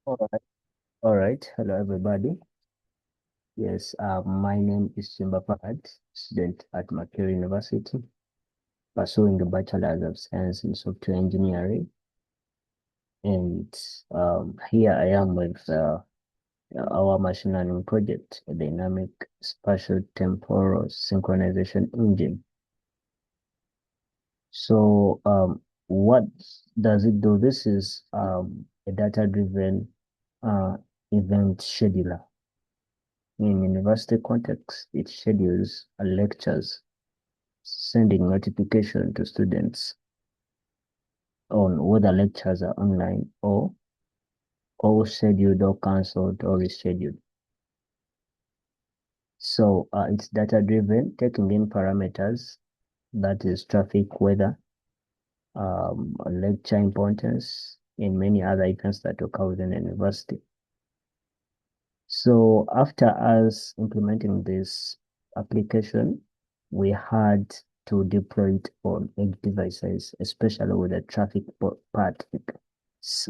All right. Hello, everybody. Yes, my name is Simba Fahad, student at Makerere University, pursuing the Bachelor's of Science in Software Engineering. And here I am with our machine learning project, a dynamic spatial temporal synchronization engine. So, what does it do? This is a data-driven event scheduler. In university context, it schedules lectures, sending notification to students on whether lectures are online or scheduled or cancelled or rescheduled. So it's data driven, taking in parameters, that is traffic, weather, lecture importance, and many other events that occur within the university. So after us implementing this application, we had to deploy it on edge devices, especially with the traffic part.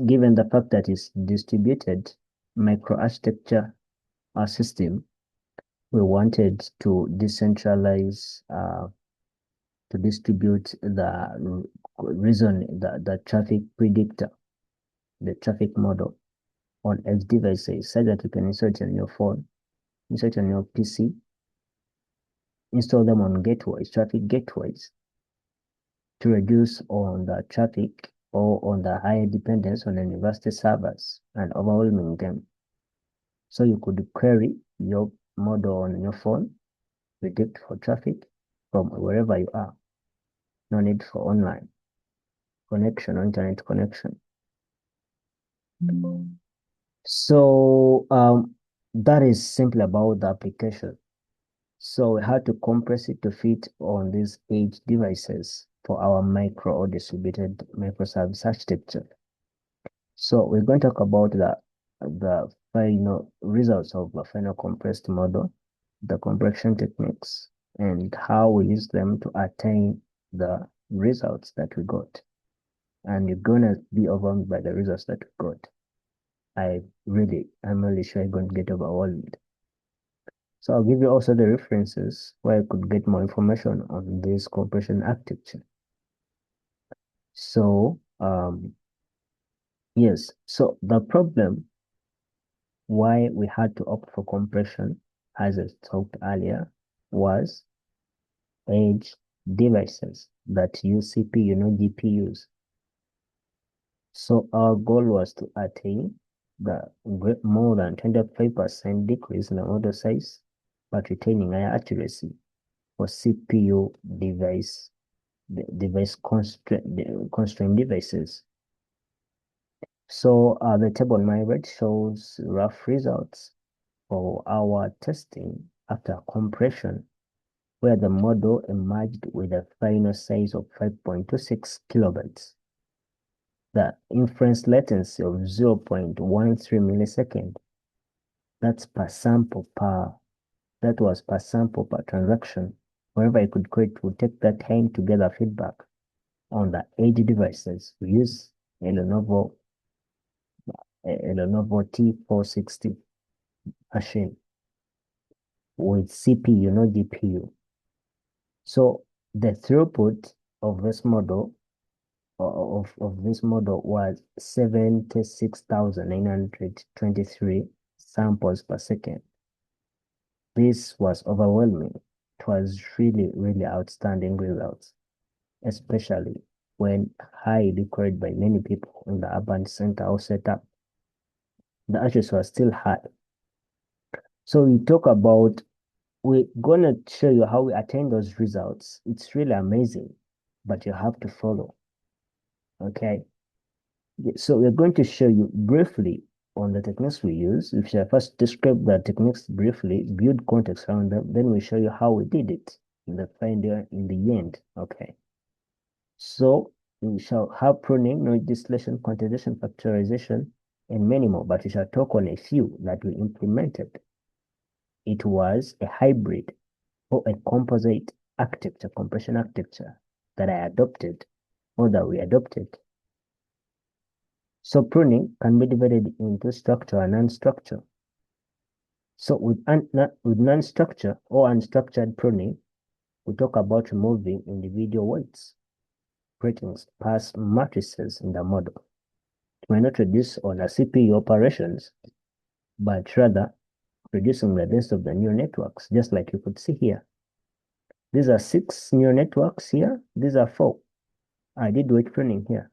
Given the fact that it's distributed microarchitecture system, we wanted to decentralize, to distribute the the traffic predictor, the traffic model on edge devices so that you can insert on your phone, insert on your PC, install them on gateways, traffic gateways, to reduce on the traffic or on the higher dependence on the university servers and overwhelming them. So you could query your model on your phone, predict for traffic from wherever you are. No need for online connection or internet connection. So that is simply about the application. So we had to compress it to fit on these edge devices for our micro or distributed microservice architecture. So we're going to talk about the final results of the final compressed model, the compression techniques, and how we use them to attain the results that we got. And you're gonna be overwhelmed by the results that we got. I'm really sure you're going to get overwhelmed. So I'll give you also the references where you could get more information on this compression architecture. So, yes, so the problem why we had to opt for compression, as I talked earlier, was edge devices that use CPU, not GPUs. So our goal was to attain the more than 25% decrease in the model size, but retaining higher accuracy for CPU device constrained devices. So the table on my right shows rough results for our testing after compression, where the model emerged with a final size of 5.26 kilobytes. The inference latency of 0.13 millisecond. That's per sample per, that was per sample per transaction. Wherever I could create, would take that time to gather feedback on the edge devices. We use a Lenovo T460 machine with CPU, not GPU. So the throughput of this model of this model was 76,923 samples per second. This was overwhelming. It was really, really outstanding results, especially when highly queried by many people in the urban center or setup. The accuracy was still high. So we're gonna show you how we attain those results. It's really amazing, but you have to follow. Okay. So we're going to show you briefly on the techniques we use. We shall first describe the techniques briefly, build context around them, then we show you how we did it in the end. Okay. So we shall have pruning, noise distillation, quantization, factorization, and many more, but we shall talk on a few that we implemented. It was a hybrid or a composite architecture, compression architecture that I adopted or that we adopted. So pruning can be divided into structure and non-structure. So with non-structure or unstructured pruning, we talk about removing individual weights, creating sparse matrices in the model. It may not reduce on the CPU operations, but rather reducing the density of the neural networks, just like you could see here. These are 6 neural networks here. These are 4. I did weight pruning here.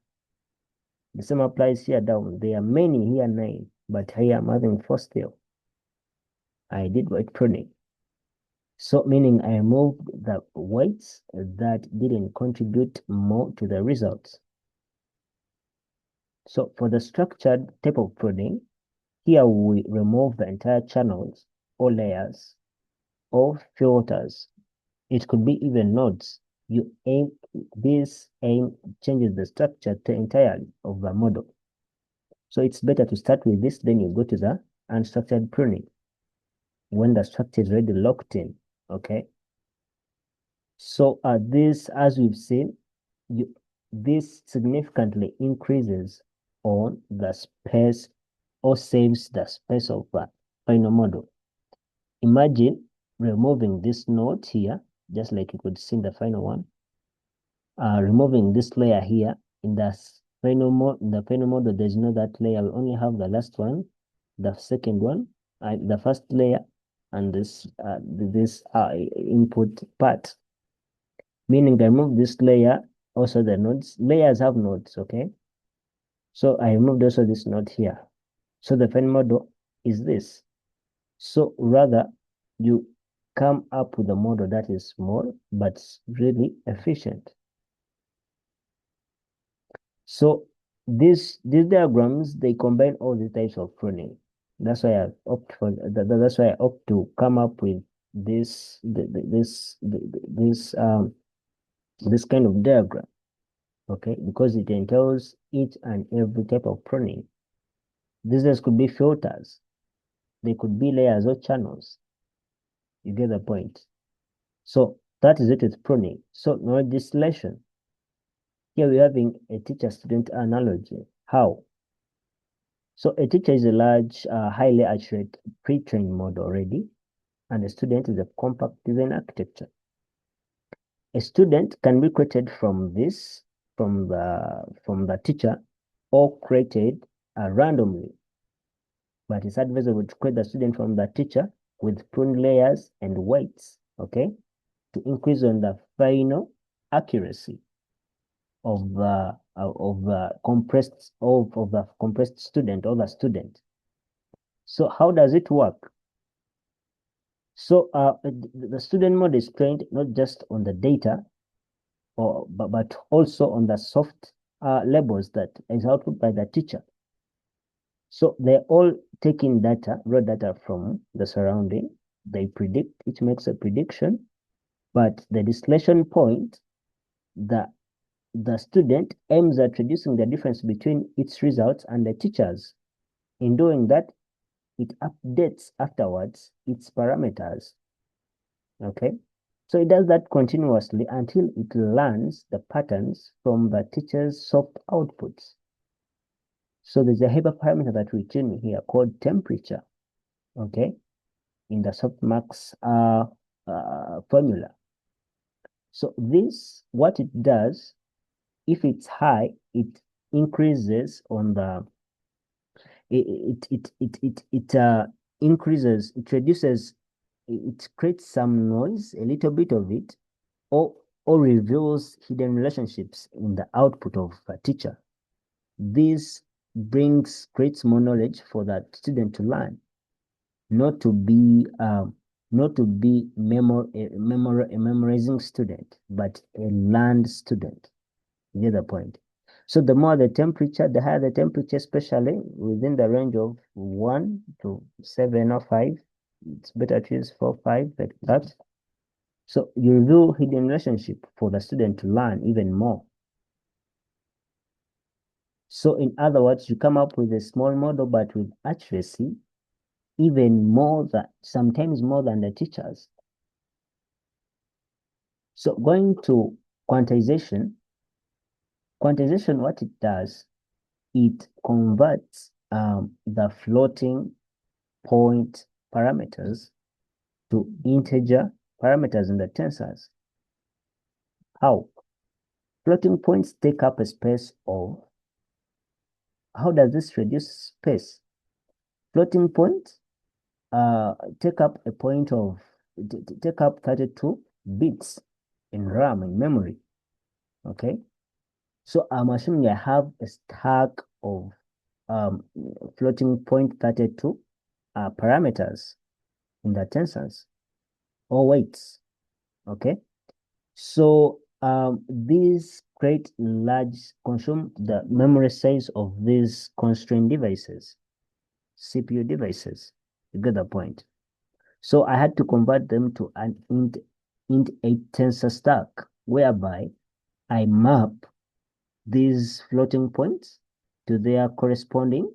The same applies here down. There are many here, 9, but here I'm having 4 still. I did weight pruning. So meaning I moved the weights that didn't contribute more to the results. So for the structured type of pruning, here we remove the entire channels or layers or filters. It could be even nodes. This aim changes the structure entirely of the model. So it's better to start with this, then you go to the unstructured pruning when the structure is already locked in. Okay. So this, as we've seen, this significantly increases on the space or saves the space of the final model. Imagine removing this node here, just like you could see in the final one. Removing this layer here in the final model, there's no that layer. We only have the last one, the second one, the first layer, and this input part. Meaning I remove this layer, also the nodes. Layers have nodes, okay? So I removed also this node here. So the final model is this. So rather, you come up with a model that is small, but really efficient. So these diagrams, they combine all the types of pruning. That's why I opt for that's why I opt to come up with this this kind of diagram. Okay, because it entails each and every type of pruning. These could be filters, they could be layers or channels. You get the point. So that is it with pruning. So now distillation. Here we're having a teacher-student analogy. How? So a teacher is a large, highly accurate pre-trained model already, and a student is a compact design architecture. A student can be created from this, from the teacher, or created randomly. But it's advisable to create the student from the teacher with pruned layers and weights, okay, to increase on the final accuracy of the compressed student or the student. So how does it work? So the student mode is trained not just on the data, but also on the soft labels that is output by the teacher. So they're all taking data, raw data from the surrounding. They predict, it makes a prediction, but the distillation point, the student aims at reducing the difference between its results and the teacher's. In doing that, it updates afterwards its parameters. Okay, so it does that continuously until it learns the patterns from the teacher's soft outputs. So there's a hyperparameter that we tune here called temperature, okay, in the softmax formula. So this, what it does, if it's high, it increases on the, increases, it reduces, it creates some noise, a little bit of it, or reveals hidden relationships in the output of a teacher. This creates more knowledge for that student to learn, not to be a memorizing student, but a learned student. You get the point. So the more the temperature, the higher the temperature, especially within the range of 1 to 7 or 5, it's better to use 4, 5, like that. So you reveal hidden relationship for the student to learn even more. So in other words, you come up with a small model, but with accuracy, even more than, sometimes more than the teachers. So going to quantization, what it does, it converts the floating point parameters to integer parameters in the tensors. How? Floating points take up a space of, how does this reduce space? Floating points take up a point of, take up 32 bits in RAM, in memory, okay? So I'm assuming I have a stack of floating point 32 parameters in the tensors or weights, okay? So these create large, consume the memory size of these constrained devices, CPU devices. You get the point. So I had to convert them to an int8 tensor stack, whereby I map these floating points to their corresponding,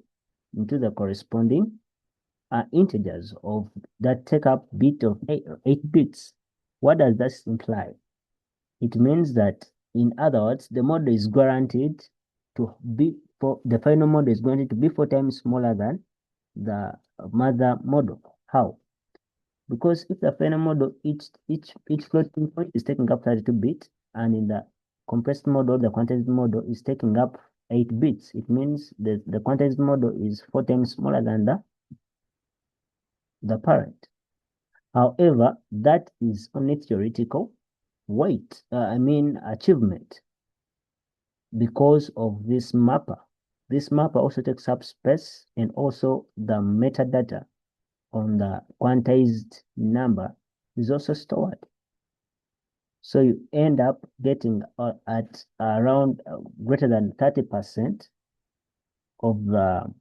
into the corresponding integers of that take up bit of 8 bits. What does that imply? It means that, in other words, the model is guaranteed to be, for the final model is guaranteed to be 4 times smaller than the mother model. How? Because if the final model, each floating point is taking up 32 bits, and in the compressed model, the quantized model is taking up 8 bits, it means that the quantized model is 4 times smaller than the parent. However, that is only theoretical achievement, because of this mapper. This mapper also takes up space, and also the metadata on the quantized number is also stored. So you end up getting at around greater than 30% of the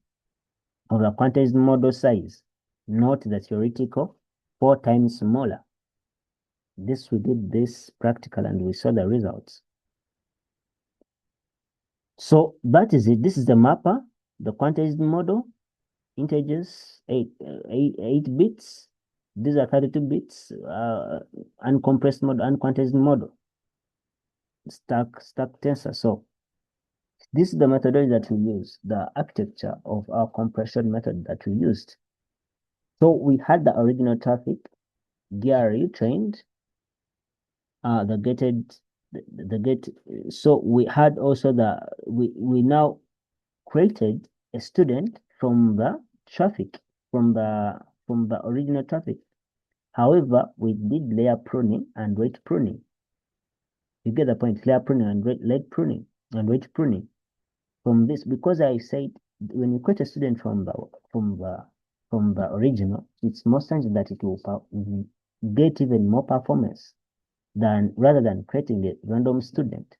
quantized model size, not the theoretical 4 times smaller. We did this practical and we saw the results. So that is it. This is the mapper, the quantized model, integers, 8 bits. These are 32 bits, uncompressed model, unquantized model, stack tensor. So this is the methodology that we use, the architecture of our compression method that we used. So we had the original traffic, GRE trained, the gated, the gate. So we had also we now created a student from the traffic, from the original traffic. However, we did layer pruning and weight pruning. You get the point, layer pruning and weight pruning and weight pruning. From this, because I said when you create a student from the original, it's most times that it will get even more performance rather than creating a random student.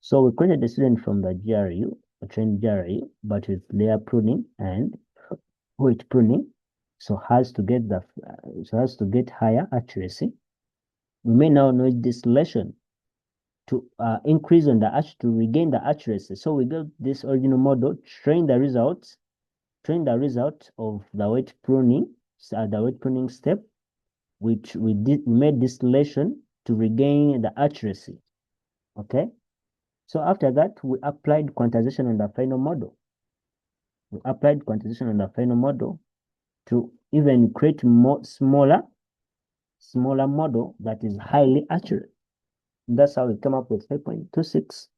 So we created a student from the GRU, a trained GRU, but with layer pruning and weight pruning, so as to get higher accuracy. We may now need this lesson to increase on to regain the accuracy. So we got this original model, train the result of the weight pruning, the weight pruning step, which we made this lesson to regain the accuracy. Okay. So after that, we applied quantization on the final model. We applied quantization on the final model to even create smaller model that is highly accurate. And that's how we came up with 5.26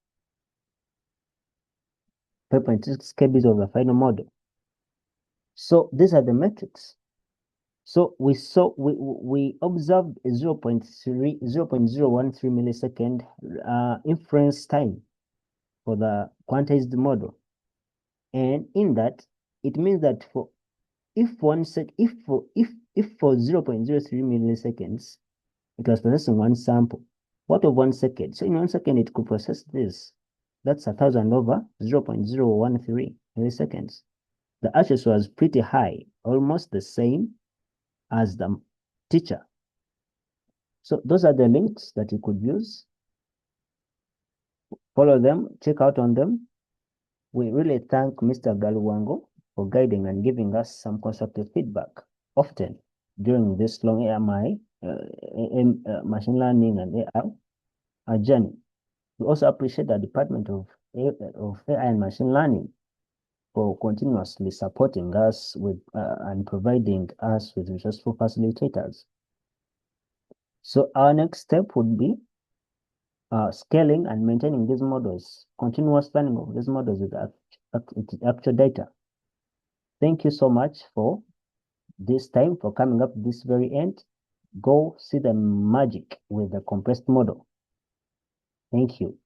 kbs of the final model. So these are the metrics. So we observed a 0.013 millisecond inference time for the quantized model. And in that, it means that for 0.03 milliseconds, it was processing one sample. What of 1 second? So in 1 second, it could process this. That's 1,000 over 0.013 milliseconds. The accuracy was pretty high, almost the same as the teacher. So those are the links that you could use. Follow them, check out on them. We really thank Mr. Galuwango for guiding and giving us some constructive feedback often during this long AMI, machine learning and AI journey. We also appreciate the Department of of AI and machine learning for continuously supporting us with and providing us with resourceful facilitators. So our next step would be scaling and maintaining these models, continuous learning of these models with actual data. Thank you so much for this time, for coming up to this very end. Go see the magic with the compressed model. Thank you.